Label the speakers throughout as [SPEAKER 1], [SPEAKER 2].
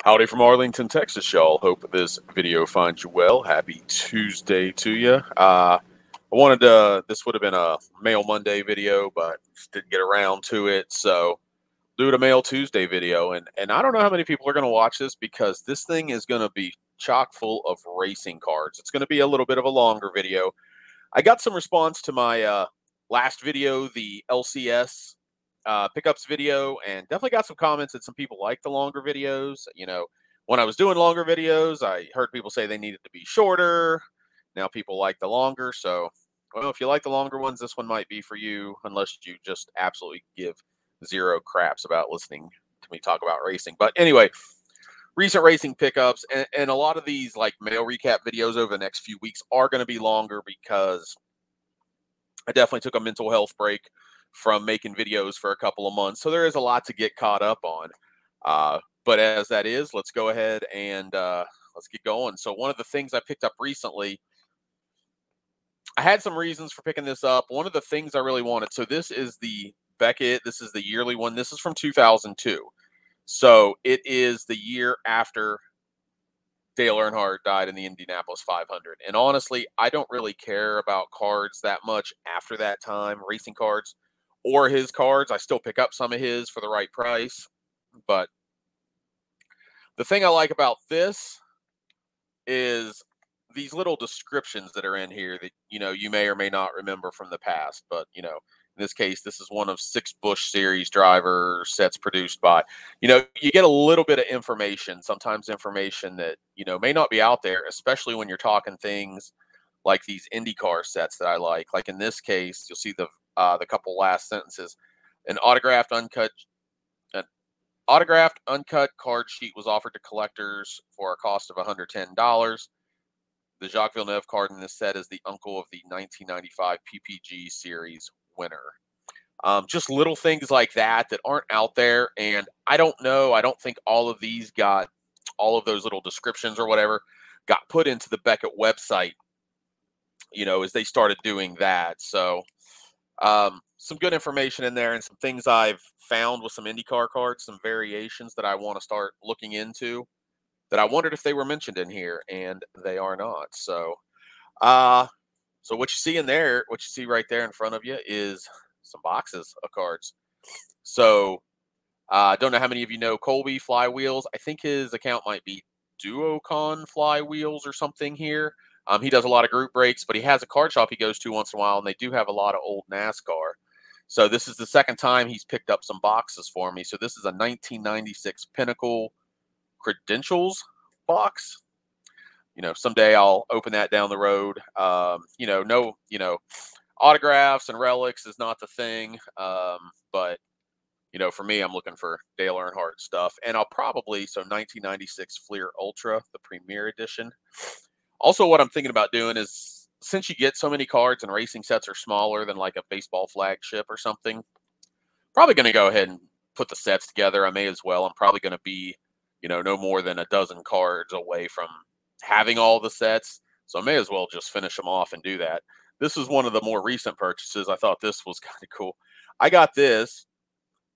[SPEAKER 1] Howdy from Arlington, Texas, y'all. Hope this video finds you well. Happy Tuesday to you. This would have been a Mail Monday video, but just didn't get around to it. So do it a Mail Tuesday video. And I don't know how many people are going to watch this because this thing is going to be chock full of racing cards. It's going to be a little bit of a longer video. I got some response to my last video, the LCS pickups video, and definitely got some comments that some people like the longer videos. You know, when I was doing longer videos, I heard people say they needed to be shorter. Now people like the longer. So, well, if you like the longer ones, this one might be for you, unless you just absolutely give zero craps about listening to me talk about racing. But anyway, recent racing pickups, and a lot of these like mail recap videos over the next few weeks are going to be longer because I definitely took a mental health break from making videos for a couple of months. So there is a lot to get caught up on. But as that is, let's go ahead and let's get going. So one of the things I picked up recently, I had some reasons for picking this up. One of the things I really wanted, so this is the Beckett. This is the yearly one. This is from 2002. So it is the year after Dale Earnhardt died in the Indianapolis 500. And honestly, I don't really care about cards that much after that time, racing cards or his cards. I still pick up some of his for the right price. But the thing I like about this is these little descriptions that are in here that, you know, you may or may not remember from the past. But, you know, in this case, this is one of 6 Busch Series driver sets produced by, you know, you get a little bit of information, sometimes information that, you know, may not be out there, especially when you're talking things like these IndyCar sets that I like. Like in this case, you'll see the couple last sentences. An autographed uncut card sheet was offered to collectors for a cost of $110. The Jacques Villeneuve card in this set is the uncle of the 1995 PPG Series winner. Just little things like that aren't out there. And I don't know. I don't think all of these got, all of those little descriptions or whatever got put into the Beckett website, you know, as they started doing that. So some good information in there and some things I've found with some IndyCar cards, some variations that I want to start looking into that I wondered if they were mentioned in here, and they are not. So, so what you see in there, what you see right there in front of you is some boxes of cards. So, I don't know how many of you know Colby Flywheels. I think his account might be Duocon Flywheels or something here. He does a lot of group breaks, but he has a card shop he goes to once in a while, and they do have a lot of old NASCAR. So this is the second time he's picked up some boxes for me. So this is a 1996 Pinnacle Credentials box. You know, someday I'll open that down the road. You know, no, you know, autographs and relics is not the thing. But, you know, for me, I'm looking for Dale Earnhardt stuff. And I'll probably, so 1996 Fleer Ultra, the Premier Edition. Also, what I'm thinking about doing is, since you get so many cards and racing sets are smaller than like a baseball flagship or something, probably going to go ahead and put the sets together. I may as well. I'm probably going to be, you know, no more than a dozen cards away from having all the sets. So I may as well just finish them off and do that. This is one of the more recent purchases. I thought this was kind of cool. I got this.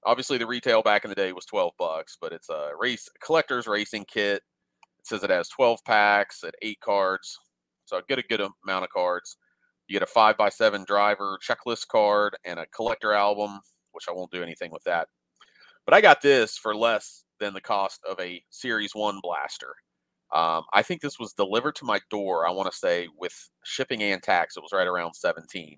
[SPEAKER 1] Obviously, the retail back in the day was $12, but it's a collector's racing kit. It says it has 12 packs at 8 cards. So I get a good amount of cards. You get a 5x7 driver checklist card and a collector album, which I won't do anything with that. But I got this for less than the cost of a Series 1 blaster. I think this was delivered to my door, I want to say, with shipping and tax. It was right around $17.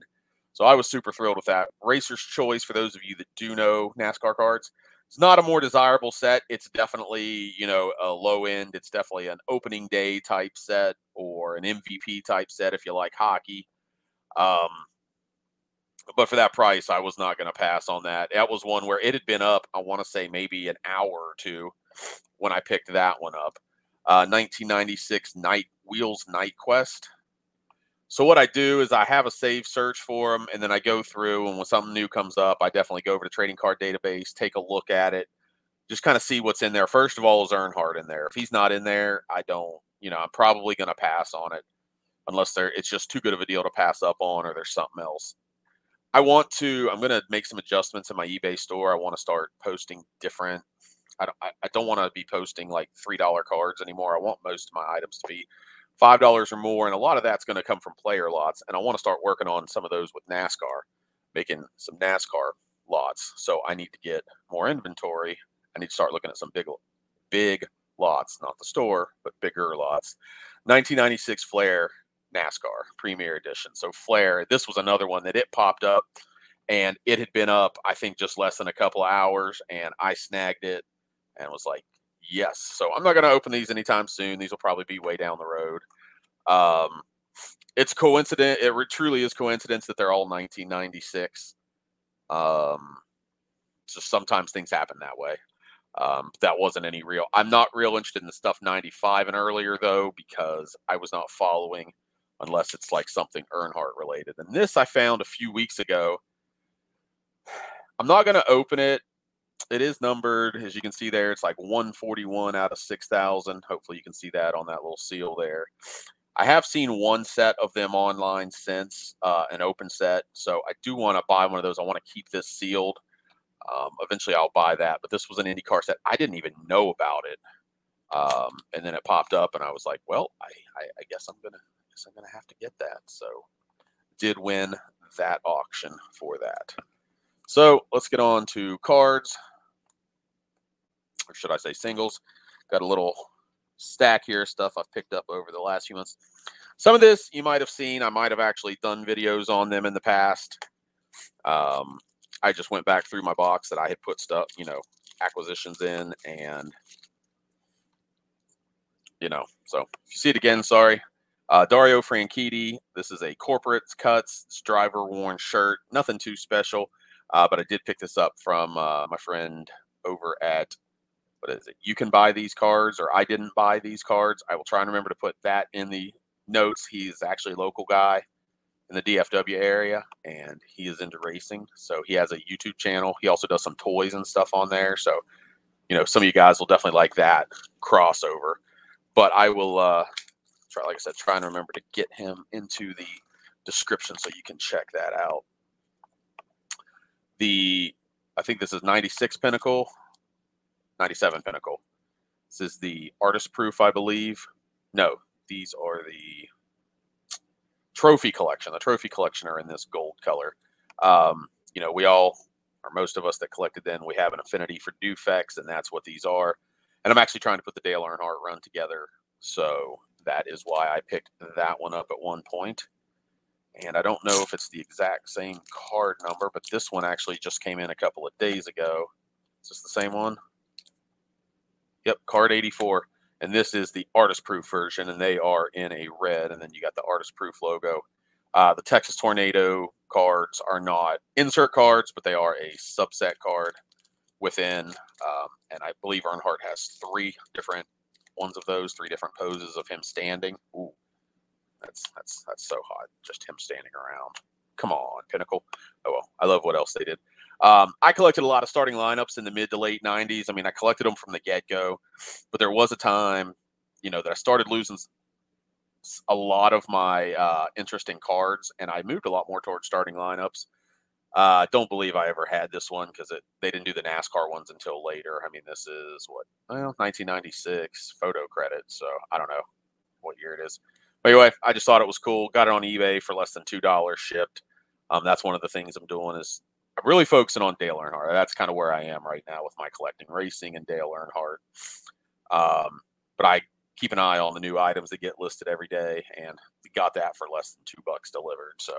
[SPEAKER 1] So I was super thrilled with that. Racer's Choice, for those of you that do know NASCAR cards, it's not a more desirable set. It's definitely, you know, a low end. It's definitely an opening day type set or an MVP type set if you like hockey. But for that price, I was not going to pass on that. That was one where it had been up, I want to say, maybe an hour or two when I picked that one up. 1996 Wheels Night Quest. So what I do is I have a save search for them, and then I go through, and when something new comes up, I definitely go over to Trading Card Database, take a look at it, just kind of see what's in there. First of all, is Earnhardt in there? If he's not in there, I don't, you know, I'm probably going to pass on it unless it's just too good of a deal to pass up on or there's something else. I'm going to make some adjustments in my eBay store. I want to start posting different I don't want to be posting like $3 cards anymore. I want most of my items to be $5 or more, and a lot of that's going to come from player lots. And I want to start working on some of those with NASCAR, making some NASCAR lots. So I need to get more inventory. I need to start looking at some big lots, not the store, but bigger lots. 1996 Flair NASCAR Premier Edition. So Flair, this was another one that it popped up, and it had been up, I think, just less than a couple of hours, and I snagged it and was like, yes. So I'm not going to open these anytime soon. These will probably be way down the road. It's coincident. It truly is coincidence that they're all 1996. Just sometimes things happen that way. That wasn't any real. I'm not real interested in the stuff 95 and earlier, though, because I was not following unless it's like something Earnhardt related. And this I found a few weeks ago. I'm not going to open it. It is numbered, as you can see there. It's like 141 out of 6,000. Hopefully you can see that on that little seal there. I have seen one set of them online since, an open set. So I do want to buy one of those. I want to keep this sealed. Eventually I'll buy that. But this was an IndyCar set. I didn't even know about it. And then it popped up, and I was like, well, I guess I'm gonna have to get that. So did win that auction for that. So let's get on to cards, or should I say singles. Got a little stack here, stuff I've picked up over the last few months. Some of this you might have seen. I might have actually done videos on them in the past. I just went back through my box that I had put stuff, acquisitions in, and, so if you see it again, sorry. Dario Franchitti, this is a corporate cuts, driver worn shirt, nothing too special. But I did pick this up from my friend over at, what is it? You can buy these cards, or I didn't buy these cards. I will try and remember to put that in the notes. He's actually a local guy in the DFW area, and he is into racing. So he has a YouTube channel. He also does some toys and stuff on there. So, some of you guys will definitely like that crossover. But I will try, like I said, try and remember to get him into the description so you can check that out. I think this is 96 Pinnacle, 97 Pinnacle. This is the artist proof, I believe. No, these are the trophy collection. The trophy collection are in this gold color. We all, or most of us that collected then, we have an affinity for Dufex, and that's what these are. And I'm actually trying to put the Dale Earnhardt run together. So that is why I picked that one up at one point. And I don't know if it's the exact same card number, but this one actually just came in a couple of days ago. Is this the same one? Yep, card 84. And this is the artist proof version, and they are in a red. And then you got the artist proof logo. The Texas Tornado cards are not insert cards, but they are a subset card within. And I believe Earnhardt has 3 different ones of those, 3 different poses of him standing. Ooh. That's so hot, just him standing around. Come on, Pinnacle. Oh, well, I love what else they did. I collected a lot of starting lineups in the mid to late 90s. I mean, I collected them from the get-go, but there was a time, that I started losing a lot of my interest in cards, and I moved a lot more towards starting lineups. Don't believe I ever had this one because they didn't do the NASCAR ones until later. I mean, this is 1996 photo credit, so I don't know what year it is. But anyway, I just thought it was cool. Got it on eBay for less than $2 shipped. That's one of the things I'm doing is I'm really focusing on Dale Earnhardt. That's kind of where I am right now with my collecting racing and Dale Earnhardt. But I keep an eye on the new items that get listed every day, and got that for less than $2 delivered. So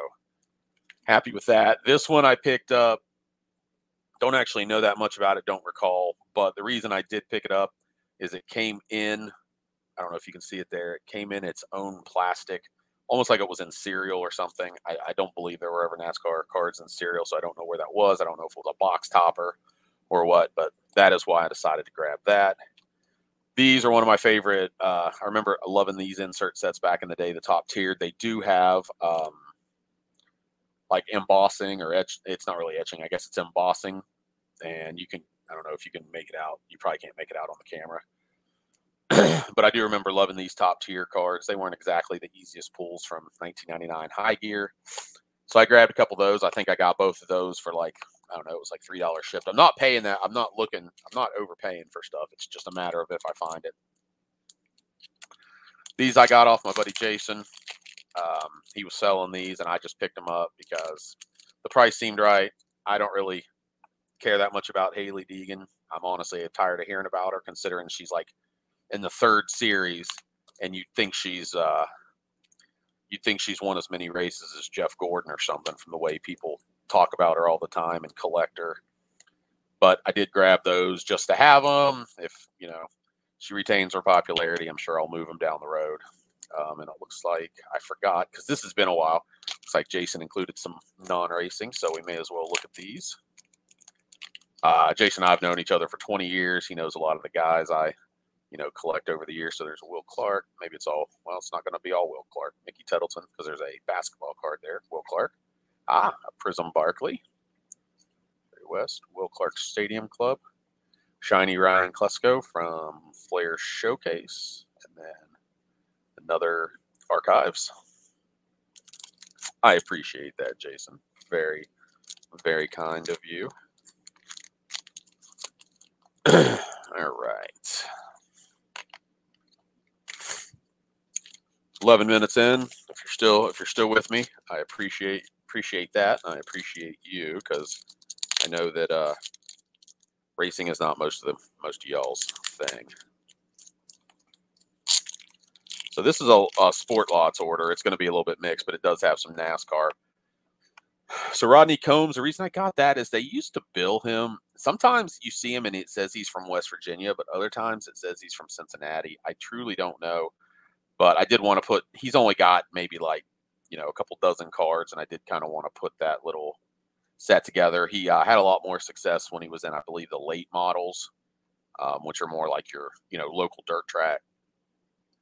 [SPEAKER 1] happy with that. This one I picked up. Don't actually know that much about it. Don't recall. But the reason I did pick it up is it came in, I don't know if you can see it there. It came in its own plastic, almost like it was in cereal or something. I don't believe there were ever NASCAR cards in cereal, so I don't know where that was. I don't know if it was a box topper or what, but that is why I decided to grab that. These are one of my favorite. I remember loving these insert sets back in the day, the top tier. They do have like embossing or etch. It's not really etching. I guess it's embossing. And you can, I don't know if you can make it out. You probably can't make it out on the camera. But I do remember loving these top tier cards. They weren't exactly the easiest pulls from 1999 High Gear. So I grabbed a couple of those. I think I got both of those for like I don't know, it was like $3 shipped. I'm not paying that. I'm not overpaying for stuff. It's just a matter of if I find it. These I got off my buddy Jason. He was selling these, and I just picked them up because the price seemed right. I don't really care that much about Haley Deegan. I'm honestly tired of hearing about her, considering she's like in the 3rd series, and you'd think she's won as many races as Jeff Gordon or something from the way people talk about her all the time and collect her. But I did grab those just to have them. If, you know, she retains her popularity, I'm sure I'll move them down the road. And it looks like I forgot, because this has been a while. Looks like Jason included some non-racing, so we may as well look at these. Jason and I have known each other for 20 years. He knows a lot of the guys I, you know, collect over the years. So there's a Will Clark. Maybe it's all, well, it's not going to be all Will Clark. Mickey Tettleton, because there's a basketball card there. Will Clark. A Prism Barkley. West. Will Clark Stadium Club. Shiny Ryan Klesko from Flair Showcase. And then another Archives. I appreciate that, Jason. Very, very kind of you. All right. 11 minutes in. If you're still with me, I appreciate that. I appreciate you, because I know that racing is not most of y'all's thing. So this is a Sport Lots order. It's going to be a little bit mixed, but it does have some NASCAR. So Rodney Combs, the reason I got that is they used to bill him. Sometimes you see him and it says he's from West Virginia, but other times it says he's from Cincinnati. I truly don't know, but I did want to put, he's only got maybe like, you know, a couple dozen cards, and I did kind of want to put that little set together. He had a lot more success when he was in, I believe, the late models, which are more like your, you know, local dirt track.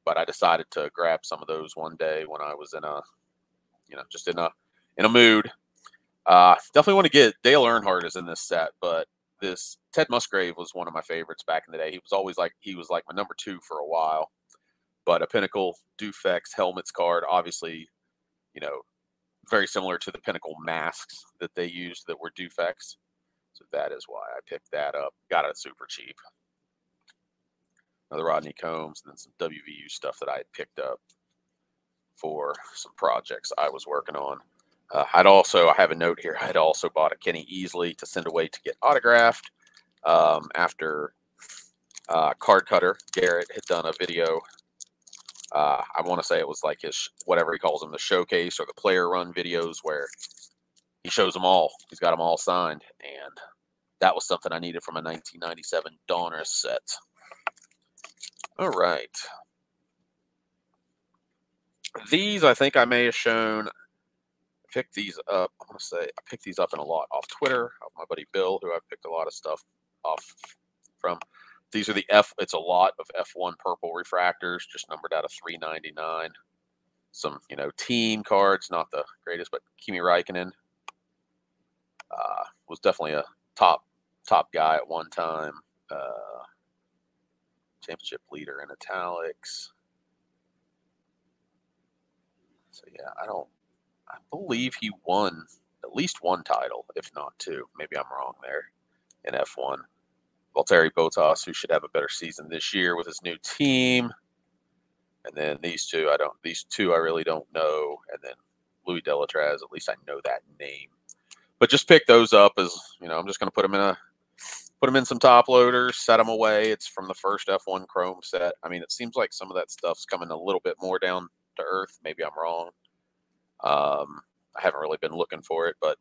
[SPEAKER 1] But I decided to grab some of those one day when I was in a, you know, just in a mood. Definitely want to get Dale Earnhardt is in this set, but this Ted Musgrave was one of my favorites back in the day. He was like my number 2 for a while. But a Pinnacle Dufex helmets card, obviously, you know, very similar to the Pinnacle masks that they used that were Dufex. So that is why I picked that up. Got it super cheap. Another Rodney Combs, and then some WVU stuff that I had picked up for some projects I was working on. I have a note here. I had also bought a Kenny Easley to send away to get autographed after Card Cutter Garrett had done a video. I want to say it was like his, whatever he calls them, the showcase or the player run videos, where he shows them all. He's got them all signed, and that was something I needed from a 1997 Donruss set. All right. These I think I may have shown. Picked these up. I want to say I picked these up in a lot off Twitter. My buddy Bill, who I've picked a lot of stuff off from. These are the it's a lot of F1 purple refractors, just numbered out of 399. Some, you know, team cards, not the greatest, but Kimi Räikkönen was definitely a top guy at one time. Championship leader in italics. So yeah, I believe he won at least one title, if not 2. Maybe I'm wrong there in F1. Valtteri Bottas, who should have a better season this year with his new team. And then these two I really don't know. And then Louis Delatraz, at least I know that name. But just pick those up as, you know, I'm just going to put them in some top loaders, set them away. It's from the first F1 Chrome set. I mean, it seems like some of that stuff's coming a little bit more down to earth. Maybe I'm wrong. I haven't really been looking for it, but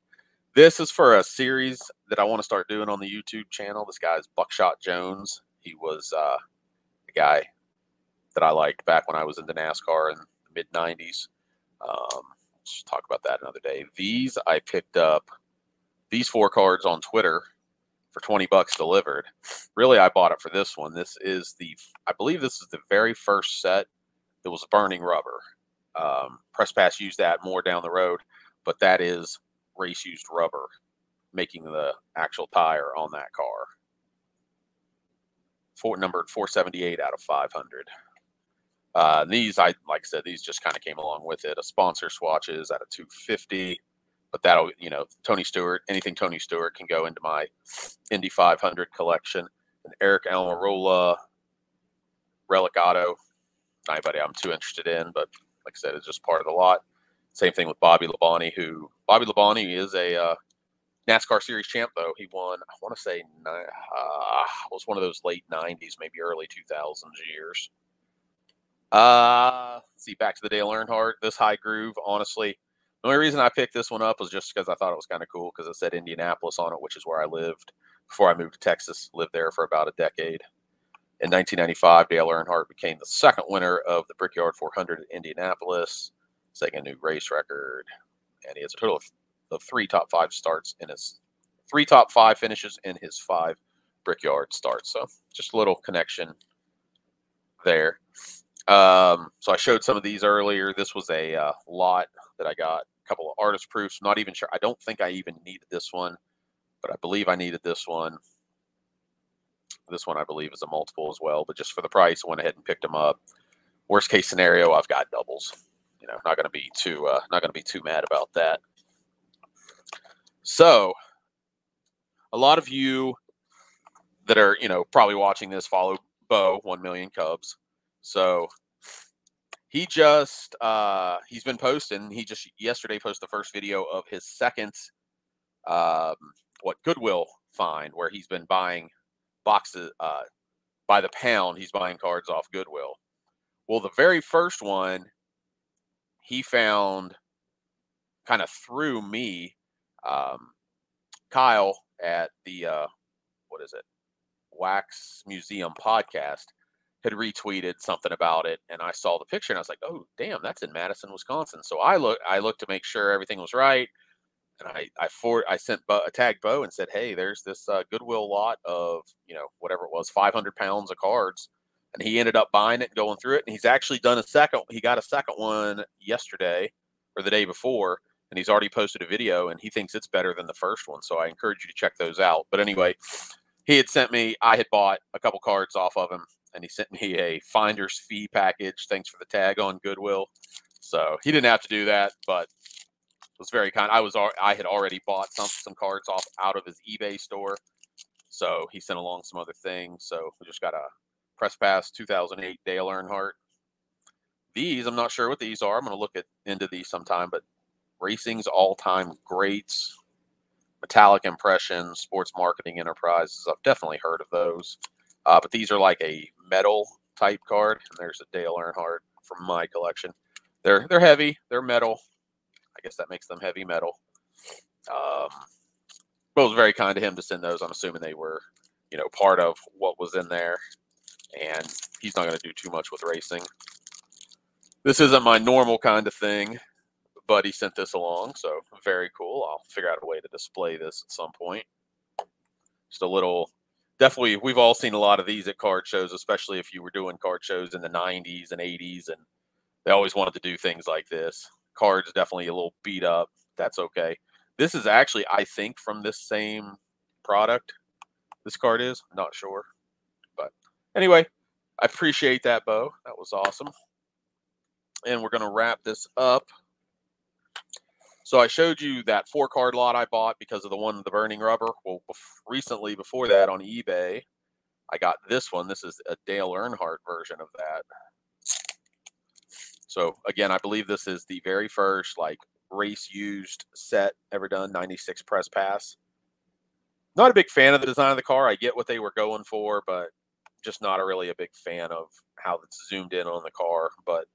[SPEAKER 1] this is for a series that I want to start doing on the YouTube channel. This guy's Buckshot Jones. He was a guy that I liked back when I was into NASCAR in the mid-90s. Let's talk about that another day. These I picked up, these 4 cards on Twitter for $20 delivered. Really, I bought it for this one. This is I believe this is the very first set that was burning rubber. Press Pass used that more down the road, but that is race used rubber making the actual tire on that car. Numbered 478 out of 500. These, like I said, these just kind of came along with it. A sponsor swatches out of 250. but that'll, Tony Stewart, anything Tony Stewart can go into my Indy 500 collection. And Eric Almirola Relic Auto, not anybody I'm too interested in, but like I said, it's just part of the lot. Same thing with Bobby Labonte, Bobby Labonte is a NASCAR Series champ, though. He won, I want to say, was one of those late 90s, maybe early 2000s years. Let's see, back to the Dale Earnhardt. This high groove, honestly, the only reason I picked this one up was just because I thought it was kind of cool because it said Indianapolis on it, which is where I lived before I moved to Texas. Lived there for about a decade. In 1995, Dale Earnhardt became the second winner of the Brickyard 400 at Indianapolis, setting a new race record. And he has a total of 3 top 5 starts in his 3 top 5 finishes in his 5 Brickyard starts. So just a little connection there. So I showed some of these earlier. This was a lot that I got. A couple of artist proofs. Not even sure. I don't think I even needed this one, but I believe I needed this one. This one I believe is a multiple as well, but just for the price, I went ahead and picked them up. Worst case scenario, I've got doubles. Not going to be too mad about that. So, a lot of you that are probably watching this follow Bo 1 Million Cubs. So he just he's been posting. He just yesterday posted the first video of his second Goodwill find, where he's been buying boxes by the pound. He's buying cards off Goodwill. Well, the very first one he found kind of through me. Kyle at the Wax Museum podcast had retweeted something about it, and I saw the picture and I was like, oh damn, that's in Madison, Wisconsin. So I looked to make sure everything was right, and I tagged Bo and said, hey, there's this Goodwill lot of whatever it was, 500 pounds of cards, and he ended up buying it and going through it, and he's actually done he got a second one yesterday or the day before, and he's already posted a video, and he thinks it's better than the first one. So I encourage you to check those out. But anyway, I had bought a couple cards off of him, and he sent me a finder's fee package. Thanks for the tag on Goodwill. So he didn't have to do that, but it was very kind. I had already bought some cards out of his eBay store. So he sent along some other things. So we just got a Press Pass 2008 Dale Earnhardt. These, I'm not sure what these are. I'm going to look into these sometime, but Racing's all-time greats, Metallic Impressions, Sports Marketing Enterprises. I've definitely heard of those. But these are like a metal type card, and there's a Dale Earnhardt from my collection. They're heavy. They're metal. I guess that makes them heavy metal. But it was very kind of him to send those. I'm assuming they were, part of what was in there. And he's not going to do too much with racing. This isn't my normal kind of thing, but he sent this along, so very cool. I'll figure out a way to display this at some point. Just a little, definitely, we've all seen a lot of these at card shows, especially if you were doing card shows in the 90s and 80s, and they always wanted to do things like this. Cards definitely a little beat up. That's okay. This is actually, I think, from this same product. This card is, not sure. But anyway, I appreciate that, Bo. That was awesome. And we're going to wrap this up. So I showed you that 4-card lot I bought because of the burning rubber. Well, recently, before that, on eBay, I got this one. This is a Dale Earnhardt version of that. So again, I believe this is the very first race used set ever done, 96 Press Pass. Not a big fan of the design of the car. I get what they were going for, but just not really a big fan of how it's zoomed in on the car. But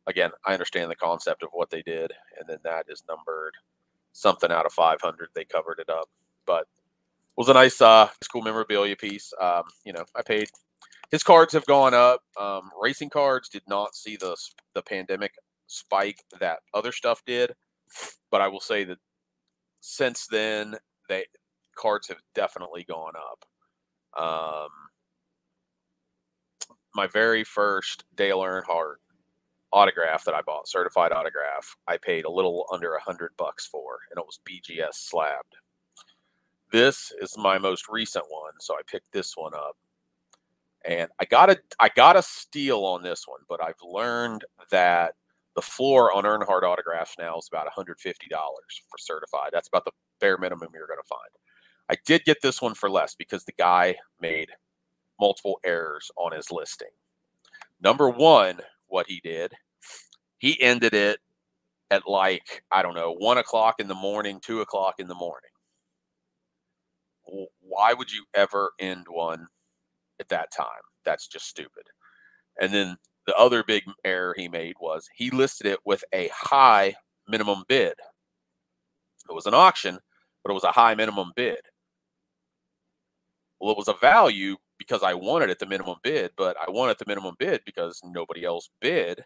[SPEAKER 1] again, I understand the concept of what they did, and then that is numbered something out of 500. They covered it up, but it was a nice, cool memorabilia piece. I paid. His cards have gone up. Racing cards did not see the pandemic spike that other stuff did, but I will say that since then, cards have definitely gone up. My very first Dale Earnhardt autograph that I bought, certified autograph, I paid a little under $100 for, and it was BGS slabbed. This is my most recent one, so I picked this one up, and I got a steal on this one, but I've learned that The floor on Earnhardt autographs now is about $150 for certified. That's about the bare minimum you're going to find. I did get this one for less because the guy made multiple errors on his listing. Number one, what he did, he ended it at like, I don't know, 1 o'clock in the morning, 2 o'clock in the morning. Why would you ever end one at that time? That's just stupid. And then the other big error he made was he listed it with a high minimum bid. It was an auction, but it was a high minimum bid. Well, it was a value because I wanted at the minimum bid, but I wanted the minimum bid because nobody else bid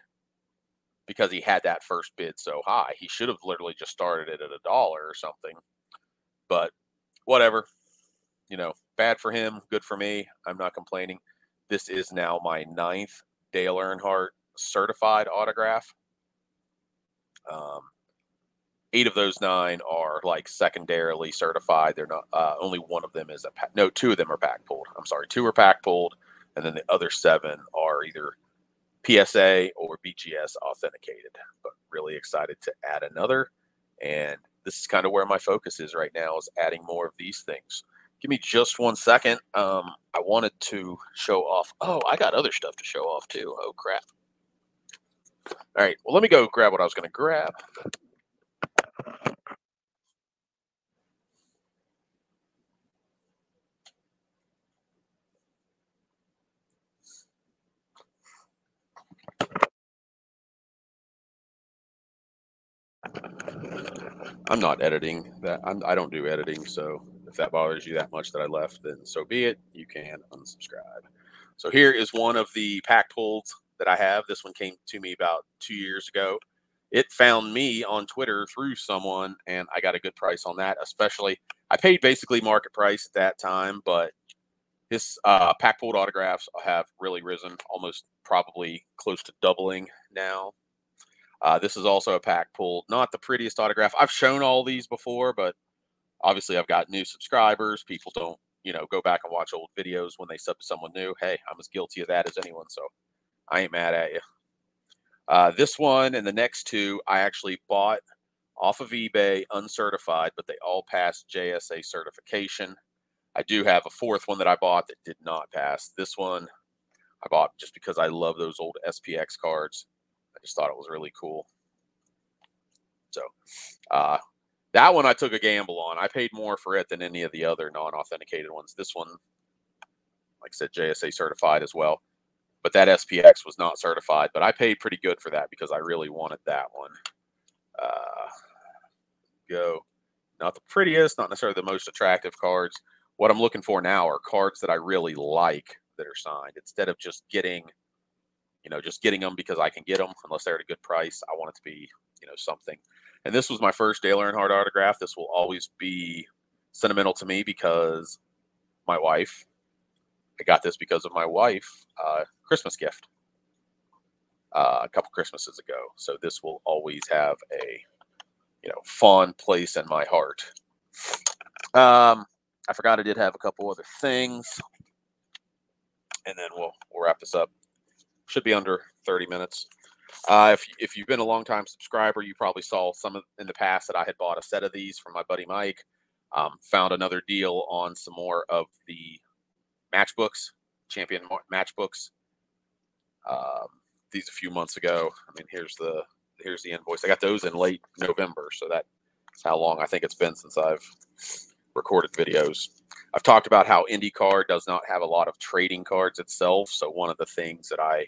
[SPEAKER 1] because he had that first bid so high. He should have literally just started it at $1 or something. But whatever. You know, bad for him, good for me. I'm not complaining. This is now my 9th Dale Earnhardt certified autograph. 8 of those 9 are like secondarily certified. They're not. Only one of them is a pack. No, 2 of them are pack pulled. I'm sorry, 2 are pack pulled, and then the other 7 are either PSA or BGS authenticated. But really excited to add another, and this is kind of where my focus is right now, is adding more of these things. Give me just 1 second. I wanted to show off. Oh, I got other stuff to show off too. Oh, crap. All right. Well, let me go grab what I was going to grab. I'm not editing that. I don't do editing. So if that bothers you that much that I left, then so be it. You can unsubscribe. So here is one of the pack pulls that I have. This one came to me about 2 years ago. It found me on Twitter through someone, and I got a good price on that. Especially, I paid basically market price at that time, but his pack pulled autographs have really risen, almost probably close to doubling now. This is also a pack pulled, not the prettiest autograph. I've shown all these before, but obviously I've got new subscribers. People don't, go back and watch old videos when they sub to someone new. Hey, I'm as guilty of that as anyone, so I ain't mad at you. This one and the next 2 I actually bought off of eBay, uncertified, but they all passed JSA certification. I do have a 4th one that I bought that did not pass. This one I bought just because I love those old SPX cards. I just thought it was really cool. So that one I took a gamble on. I paid more for it than any of the other non-authenticated ones. This one, like I said, JSA certified as well. But that SPX was not certified. But I paid pretty good for that because I really wanted that one. Go. Not the prettiest, not necessarily the most attractive cards. What I'm looking for now are cards that I really like that are signed. Instead of just getting them because I can get them, unless they're at a good price. I want it to be, something. And this was my first Dale Earnhardt autograph. This will always be sentimental to me because my wife, I got this because of my wife, Christmas gift a couple Christmases ago. So this will always have a, fond place in my heart. I forgot I did have a couple other things. And then we'll wrap this up. Should be under 30 minutes. If you've been a long-time subscriber, you probably saw some in the past that I had bought a set of these from my buddy Mike. Found another deal on some more of the matchbooks, champion matchbooks. These a few months ago. I mean, here's the invoice. I got those in late November, so that's how long I think it's been since I've recorded videos. I've talked about how IndyCar does not have a lot of trading cards itself. So one of the things that I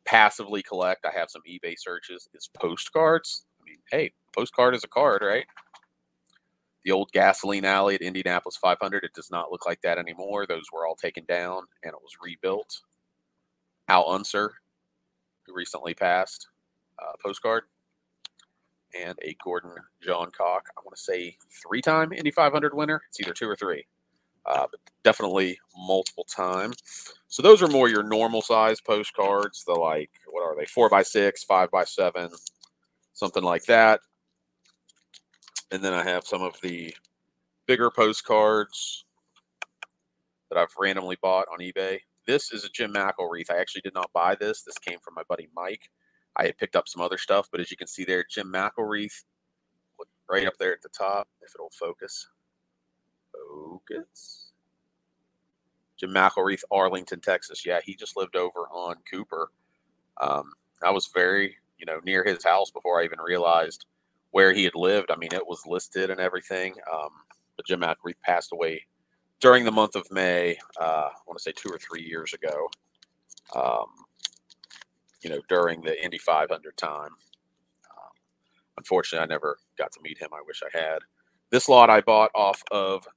[SPEAKER 1] passively collect, I have some eBay searches, is postcards. I mean, hey, postcard is a card, right? The old gasoline alley at Indianapolis 500, it does not look like that anymore. Those were all taken down and it was rebuilt. Al Unser, who recently passed, postcard. And a Gordon Johncock, I want to say 3-time Indy 500 winner. It's either 2 or 3, but definitely multiple time. So those are more your normal size postcards. The what are they? 4x6, 5x7, something like that. And then I have some of the bigger postcards that I've randomly bought on eBay. This is a Jim McElreath. I actually did not buy this. This came from my buddy Mike. I had picked up some other stuff, but as you can see there, Jim McElreath, right up there at the top, if it'll focus. Focus. Jim McElreath, Arlington, Texas. Yeah, he just lived over on Cooper. I was very, near his house before I even realized where he had lived. I mean, it was listed and everything. But Jim McElreath passed away during the month of May, I want to say 2 or 3 years ago, during the Indy 500 time. Unfortunately, I never got to meet him. I wish I had. This lot I bought off of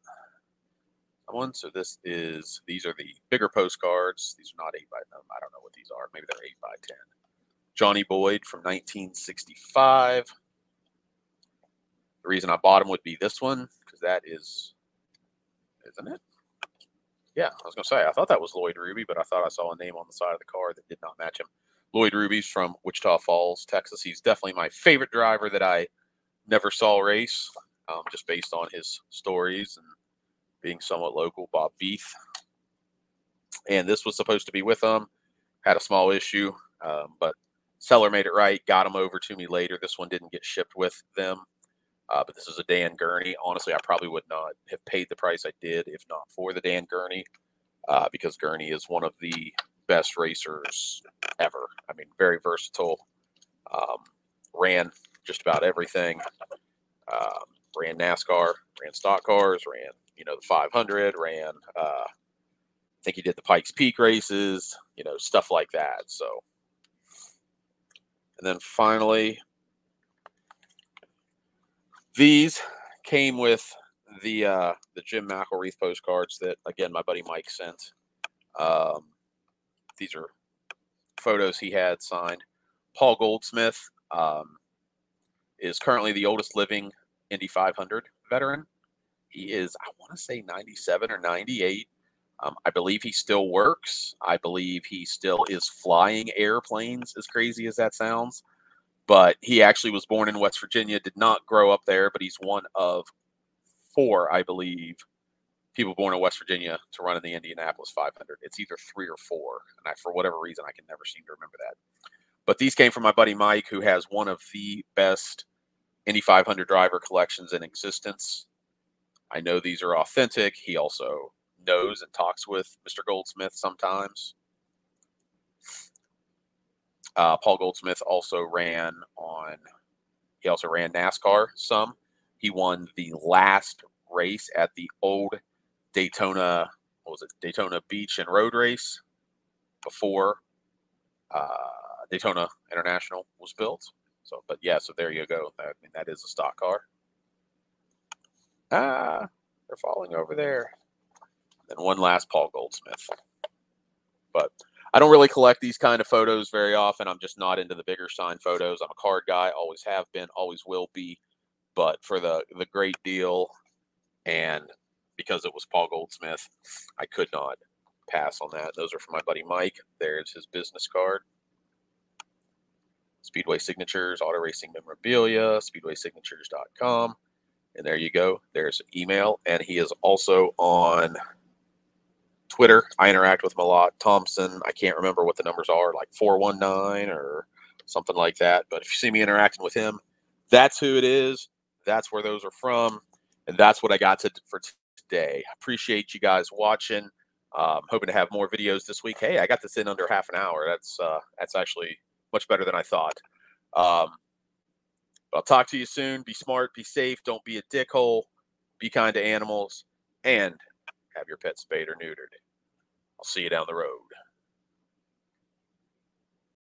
[SPEAKER 1] someone. So these are the bigger postcards. These are not 8 by, I don't know what these are. Maybe they're 8 by 10. Johnny Boyd from 1965. The reason I bought him would be this one, because that is, isn't it? Yeah, I was going to say, I thought that was Lloyd Ruby, but I thought I saw a name on the side of the car that did not match him. Lloyd Ruby's from Wichita Falls, Texas. He's definitely my favorite driver that I never saw race, just based on his stories and being somewhat local. Bob Veith. And this was supposed to be with him. Had a small issue, but seller made it right, got him over to me later. This one didn't get shipped with them. But this is a Dan Gurney. Honestly, I probably would not have paid the price I did if not for the Dan Gurney, because Gurney is one of the best racers ever. I mean, very versatile. Ran just about everything. Ran NASCAR, ran stock cars, ran, the 500, ran, I think he did the Pikes Peak races, stuff like that. So, and then finally, these came with the Jim McElreath postcards that, again, my buddy Mike sent. These are photos he had signed. Paul Goldsmith is currently the oldest living Indy 500 veteran. He is, I want to say, 97 or 98. I believe he still works. I believe he still is flying airplanes, as crazy as that sounds. But he actually was born in West Virginia, did not grow up there, but he's one of 4, I believe, people born in West Virginia to run in the Indianapolis 500. It's either 3 or 4, and for whatever reason, I can never seem to remember that. But these came from my buddy Mike, who has one of the best Indy 500 driver collections in existence. I know these are authentic. He also knows and talks with Mr. Goldsmith sometimes. Paul Goldsmith also ran NASCAR some. He won the last race at the old Daytona, Daytona Beach and Road race before Daytona International was built. So, but yeah, so there you go. I mean, that is a stock car. They're falling over there. And one last Paul Goldsmith. But I don't really collect these kind of photos very often. I'm just not into the bigger sign photos. I'm a card guy, always have been, always will be. But for the great deal, and because it was Paul Goldsmith, I could not pass on that. Those are from my buddy Mike. There's his business card. Speedway Signatures, Auto Racing Memorabilia, SpeedwaySignatures.com. And there you go. There's email. And he is also on Twitter. I interact with him a lot. Thompson, I can't remember what the numbers are, like 419 or something like that. But if you see me interacting with him, that's who it is. That's where those are from. And that's what I got for today. Appreciate you guys watching. Hoping to have more videos this week. Hey, I got this in under half an hour. That's actually much better than I thought. But I'll talk to you soon. Be smart, be safe, don't be a dickhole, be kind to animals, and have your pet spayed or neutered. I'll see you down the road.